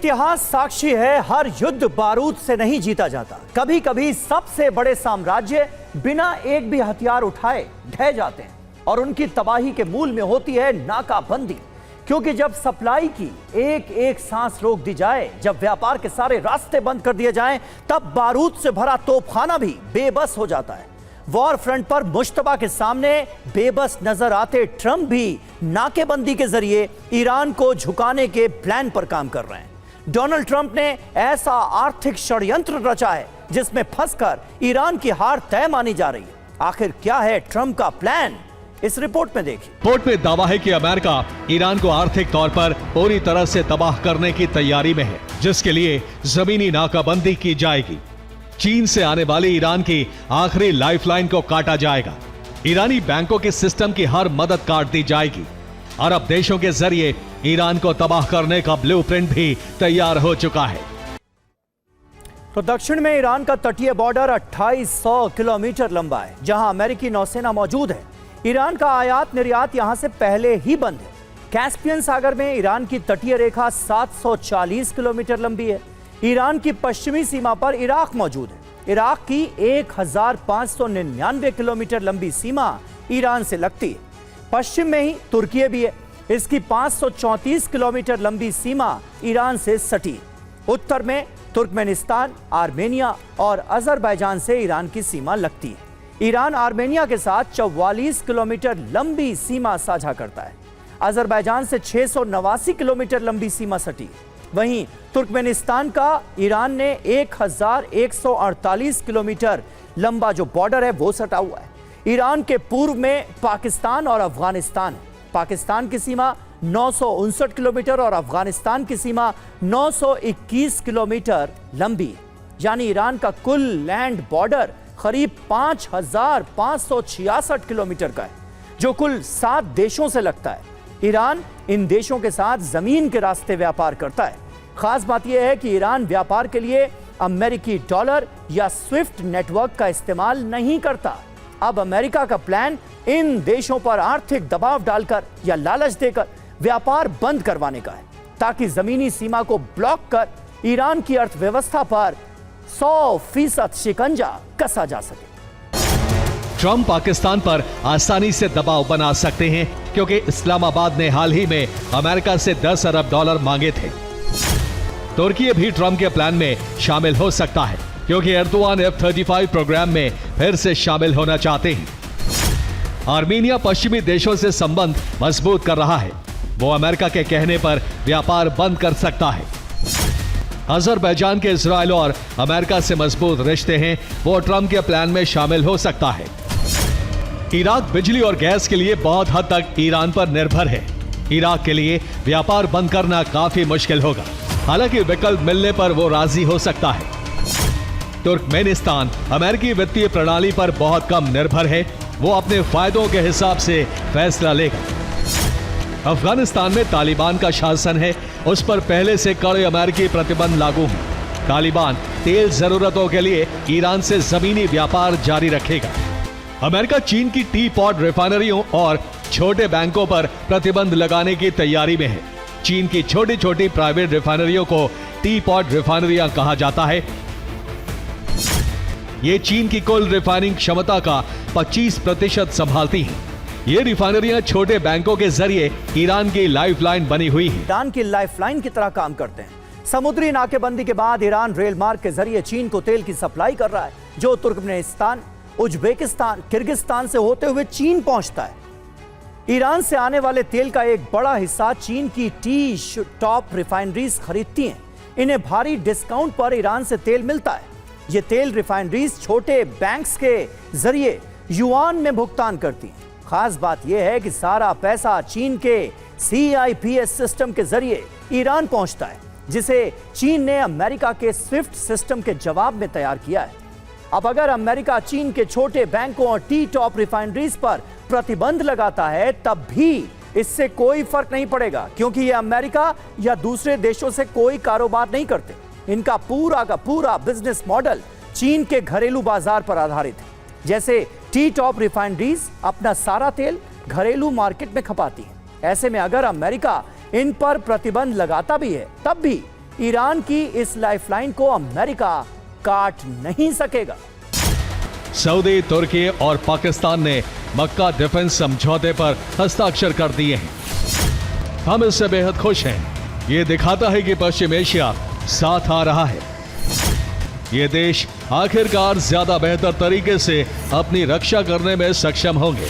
इतिहास साक्षी है, हर युद्ध बारूद से नहीं जीता जाता। कभी कभी सबसे बड़े साम्राज्य बिना एक भी हथियार उठाए ढह जाते हैं और उनकी तबाही के मूल में होती है नाकाबंदी। क्योंकि जब सप्लाई की एक एक सांस रोक दी जाए, जब व्यापार के सारे रास्ते बंद कर दिए जाएं, तब बारूद से भरा तोपखाना भी बेबस हो जाता है। वॉर फ्रंट पर मुश्तबा के सामने बेबस नजर आते ट्रंप भी नाकेबंदी के जरिए ईरान को झुकाने के प्लान पर काम कर रहे हैं। डोनाल्ड ट्रंप ने ऐसा आर्थिक षड्यंत्र रचा है जिसमें फंसकर ईरान की हार तय मानी जा रही है। आखिर क्या है ट्रंप का प्लान, इस रिपोर्ट में देखिए। रिपोर्ट में दावा है कि अमेरिका ईरान को आर्थिक तौर पर पूरी तरह से तबाह करने की तैयारी में है, जिसके लिए जमीनी नाकाबंदी की जाएगी। चीन से आने वाली ईरान की आखिरी लाइफलाइन को काटा जाएगा। ईरानी बैंकों के सिस्टम की हर मदद काट दी जाएगी। अरब देशों के जरिए ईरान को तबाह करने का ब्लूप्रिंट भी तैयार हो चुका है। तो दक्षिण में ईरान का तटीय बॉर्डर 2800 किलोमीटर लंबा है, जहां अमेरिकी नौसेना मौजूद है। ईरान का आयात निर्यात यहां से पहले ही बंद है। कैस्पियन सागर में ईरान की तटीय रेखा 740 किलोमीटर लंबी है। ईरान की पश्चिमी सीमा पर इराक मौजूद है। इराक की 1599 किलोमीटर लंबी सीमा ईरान से लगती है। पश्चिम में ही तुर्की भी है। इसकी 534 किलोमीटर लंबी सीमा ईरान से सटी है। उत्तर में तुर्कमेनिस्तान, आर्मेनिया और अजरबैजान से ईरान की सीमा लगती है। ईरान आर्मेनिया के साथ 44 किलोमीटर लंबी सीमा साझा करता है। अजरबैजान से 689 किलोमीटर लंबी सीमा सटी है। वहीं तुर्कमेनिस्तान का ईरान ने 1148 किलोमीटर लंबा जो बॉर्डर है वो सटा हुआ है। ईरान के पूर्व में पाकिस्तान और अफगानिस्तान है। पाकिस्तान की सीमा 959 किलोमीटर और अफगानिस्तान की सीमा 921 किलोमीटर लंबी है। यानी ईरान का कुल लैंड बॉर्डर करीब 5566 किलोमीटर का है, जो कुल 7 देशों से लगता है। ईरान इन देशों के साथ जमीन के रास्ते व्यापार करता है। खास बात यह है कि ईरान व्यापार के लिए अमेरिकी डॉलर या स्विफ्ट नेटवर्क का इस्तेमाल नहीं करता। अब अमेरिका का प्लान इन देशों पर आर्थिक दबाव डालकर या लालच देकर व्यापार बंद करवाने का है, ताकि जमीनी सीमा को ब्लॉक कर ईरान की अर्थव्यवस्था पर 100% शिकंजा कसा जा सके। ट्रंप पाकिस्तान पर आसानी से दबाव बना सकते हैं, क्योंकि इस्लामाबाद ने हाल ही में अमेरिका से 10 अरब डॉलर मांगे थे। तुर्की भी ट्रंप के प्लान में शामिल हो सकता है, क्योंकि एर्दोआन F-35 प्रोग्राम में फिर से शामिल होना चाहते हैं। आर्मीनिया पश्चिमी देशों से संबंध मजबूत कर रहा है। वो अमेरिका के कहने पर व्यापार बंद कर सकता है। अजरबैजान के इजराइल और अमेरिका से मजबूत रिश्ते हैं, वो ट्रंप के प्लान में शामिल हो सकता है। इराक बिजली और गैस के लिए बहुत हद तक ईरान पर निर्भर है। इराक के लिए व्यापार बंद करना काफी मुश्किल होगा, हालांकि विकल्प मिलने पर वो राजी हो सकता है। तुर्कमेनिस्तान अमेरिकी वित्तीय प्रणाली पर बहुत कम निर्भर है, वो अपने फायदों के हिसाब से फैसला लेगा। अफगानिस्तान में तालिबान का शासन है, उस पर पहले से कड़े अमेरिकी प्रतिबंध लागू हैं। तालिबान तेल जरूरतों के लिए ईरान से जमीनी व्यापार जारी रखेगा। अमेरिका चीन की टी पॉट रिफाइनरियों और छोटे बैंकों पर प्रतिबंध लगाने की तैयारी में है। चीन की छोटी छोटी प्राइवेट रिफाइनरियों को टी पॉट रिफाइनरियां कहा जाता है। ये चीन की कुल रिफाइनिंग क्षमता का 25% संभालती हैं। ये रिफाइनरियां छोटे बैंकों के जरिए ईरान की लाइफलाइन बनी हुई हैं। ईरान की लाइफलाइन की तरह काम करते हैं। समुद्री नाकेबंदी के बाद ईरान रेल मार्ग के जरिए चीन को तेल की सप्लाई कर रहा है, जो तुर्कमेनिस्तान, उज्बेकिस्तान, किर्गिस्तान से होते हुए चीन पहुंचता है। ईरान से आने वाले तेल का एक बड़ा हिस्सा चीन की टी टॉप रिफाइनरीज खरीदती हैं। इन्हें भारी डिस्काउंट पर ईरान से तेल मिलता है। ये तेल रिफाइनरीज छोटे बैंक्स के जरिए युआन में भुगतान करती हैं। खास बात यह है कि सारा पैसा चीन के CIPS सिस्टम के जरिए ईरान पहुंचता है, जिसे चीन ने अमेरिका के स्विफ्ट सिस्टम के जवाब में तैयार किया है। अब अगर अमेरिका चीन के छोटे बैंकों और टी टॉप रिफाइनरीज पर प्रतिबंध लगाता है, तब भी इससे कोई फर्क नहीं पड़ेगा, क्योंकि ये अमेरिका या दूसरे देशों से कोई कारोबार नहीं करते। इनका पूरा का पूरा बिजनेस मॉडल चीन के घरेलू बाजार पर आधारित है। जैसे टी टॉप रिफाइनरीज अपना सारा तेल घरेलू मार्केट में खपाती हैं। ऐसे में अगर अमेरिका इन पर प्रतिबंध लगाता भी है, तब भी ईरान की इस लाइफलाइन को अमेरिका काट नहीं सकेगा। सऊदी, तुर्की और पाकिस्तान ने मक्का डिफेंस समझौते पर हस्ताक्षर कर दिए हैं। हम इससे बेहद खुश हैं। ये दिखाता है कि पश्चिम एशिया साथ आ रहा है। ये देश आखिरकार ज्यादा बेहतर तरीके से अपनी रक्षा करने में सक्षम होंगे।